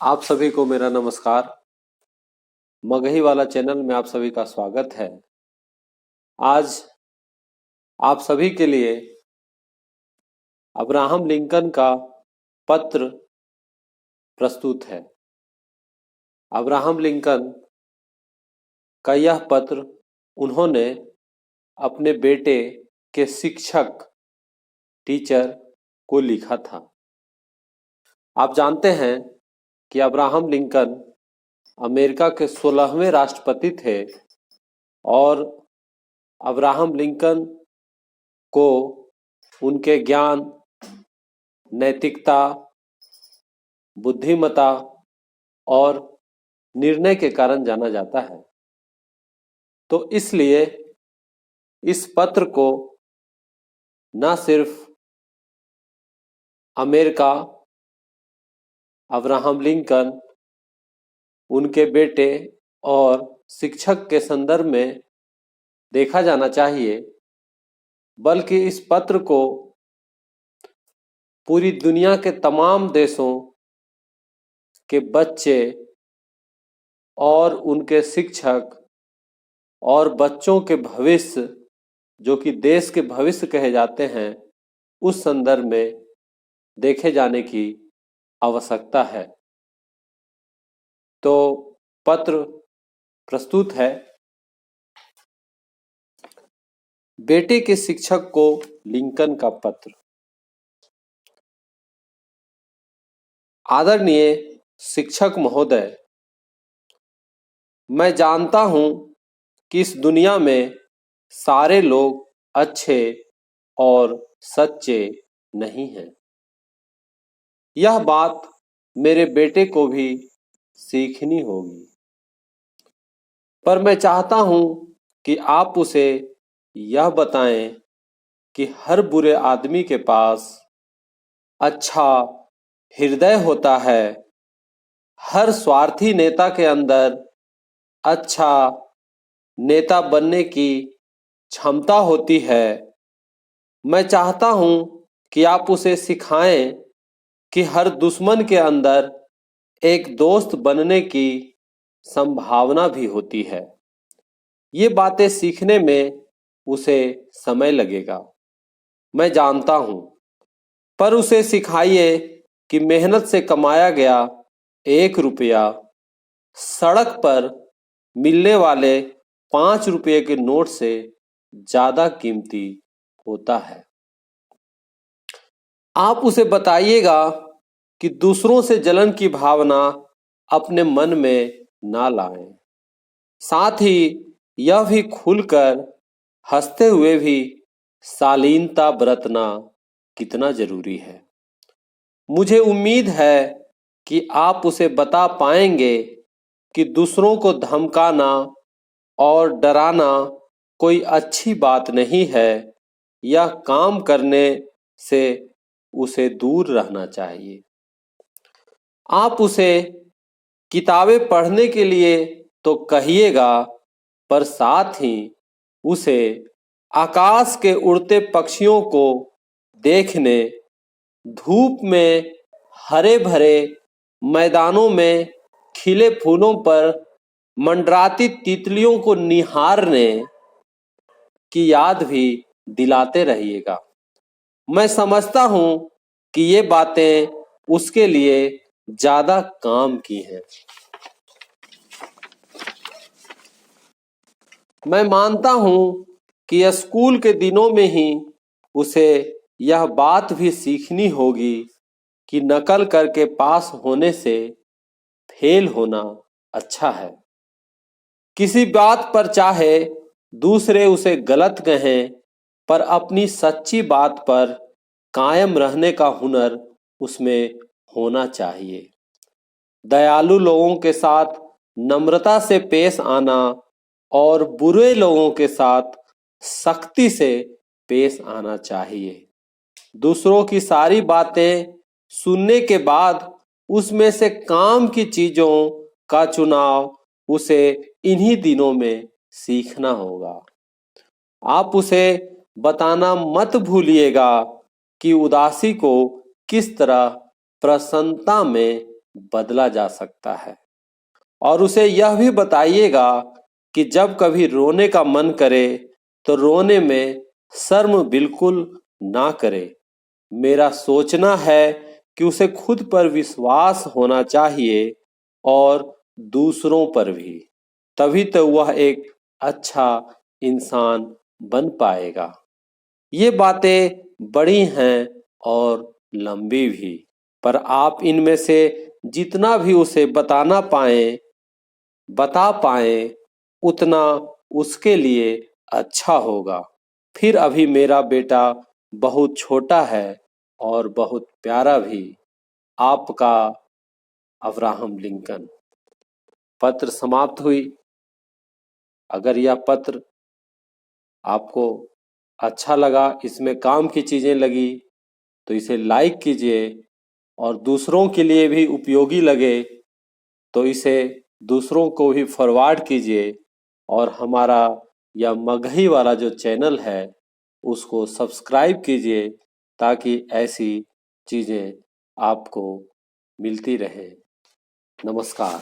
आप सभी को मेरा नमस्कार। मगही वाला चैनल में आप सभी का स्वागत है। आज आप सभी के लिए अब्राहम लिंकन का पत्र प्रस्तुत है। अब्राहम लिंकन का यह पत्र उन्होंने अपने बेटे के शिक्षक टीचर को लिखा था। आप जानते हैं कि अब्राहम लिंकन अमेरिका के 16वें राष्ट्रपति थे और अब्राहम लिंकन को उनके ज्ञान, नैतिकता, बुद्धिमत्ता और निर्णय के कारण जाना जाता है। तो इसलिए इस पत्र को न सिर्फ अमेरिका, अब्राहम लिंकन, उनके बेटे और शिक्षक के संदर्भ में देखा जाना चाहिए, बल्कि इस पत्र को पूरी दुनिया के तमाम देशों के बच्चे और उनके शिक्षक और बच्चों के भविष्य, जो कि देश के भविष्य कहे जाते हैं, उस संदर्भ में देखे जाने की आवश्यकता है। तो पत्र प्रस्तुत है। बेटे के शिक्षक को लिंकन का पत्र। आदरणीय शिक्षक महोदय, मैं जानता हूं कि इस दुनिया में सारे लोग अच्छे और सच्चे नहीं हैं। यह बात मेरे बेटे को भी सीखनी होगी, पर मैं चाहता हूं कि आप उसे यह बताएं कि हर बुरे आदमी के पास अच्छा हृदय होता है। हर स्वार्थी नेता के अंदर अच्छा नेता बनने की क्षमता होती है। मैं चाहता हूं कि आप उसे सिखाएं कि हर दुश्मन के अंदर एक दोस्त बनने की संभावना भी होती है। ये बातें सीखने में उसे समय लगेगा, मैं जानता हूं, पर उसे सिखाइए कि मेहनत से कमाया गया 1 रुपया सड़क पर मिलने वाले 5 रुपये के नोट से ज्यादा कीमती होता है। आप उसे बताइएगा कि दूसरों से जलन की भावना अपने मन में ना लाएं। साथ ही यह भी खुलकर हंसते हुए भी शालीनता बरतना कितना जरूरी है। मुझे उम्मीद है कि आप उसे बता पाएंगे कि दूसरों को धमकाना और डराना कोई अच्छी बात नहीं है। यह काम करने से उसे दूर रहना चाहिए। आप उसे किताबें पढ़ने के लिए तो कहिएगा, पर साथ ही उसे आकाश के उड़ते पक्षियों को देखने, धूप में हरे भरे मैदानों में खिले फूलों पर मंडराती तितलियों को निहारने की याद भी दिलाते रहिएगा। मैं समझता हूं कि ये बातें उसके लिए ज्यादा काम की हैं। मैं मानता हूं कि स्कूल के दिनों में ही उसे यह बात भी सीखनी होगी कि नकल करके पास होने से फेल होना अच्छा है। किसी बात पर चाहे दूसरे उसे गलत कहें, पर अपनी सच्ची बात पर कायम रहने का हुनर उसमें होना चाहिए। दयालु लोगों के साथ नम्रता से पेश आना और बुरे लोगों के साथ सख्ती से पेश आना चाहिए। दूसरों की सारी बातें सुनने के बाद उसमें से काम की चीजों का चुनाव उसे इन्हीं दिनों में सीखना होगा। आप उसे बताना मत भूलिएगा कि उदासी को किस तरह प्रसन्नता में बदला जा सकता है। और उसे यह भी बताइएगा कि जब कभी रोने का मन करे तो रोने में शर्म बिल्कुल ना करे। मेरा सोचना है कि उसे खुद पर विश्वास होना चाहिए और दूसरों पर भी। तभी तो वह एक अच्छा इंसान बन पाएगा। ये बातें बड़ी हैं और लंबी भी, पर आप इनमें से जितना भी उसे बता पाए उतना उसके लिए अच्छा होगा। फिर अभी मेरा बेटा बहुत छोटा है और बहुत प्यारा भी। आपका अब्राहम लिंकन। पत्र समाप्त हुई। अगर यह पत्र आपको अच्छा लगा, इसमें काम की चीजें लगी, तो इसे लाइक कीजिए और दूसरों के लिए भी उपयोगी लगे तो इसे दूसरों को भी फॉरवर्ड कीजिए और हमारा यह मगही वाला जो चैनल है उसको सब्सक्राइब कीजिए ताकि ऐसी चीजें आपको मिलती रहें। नमस्कार।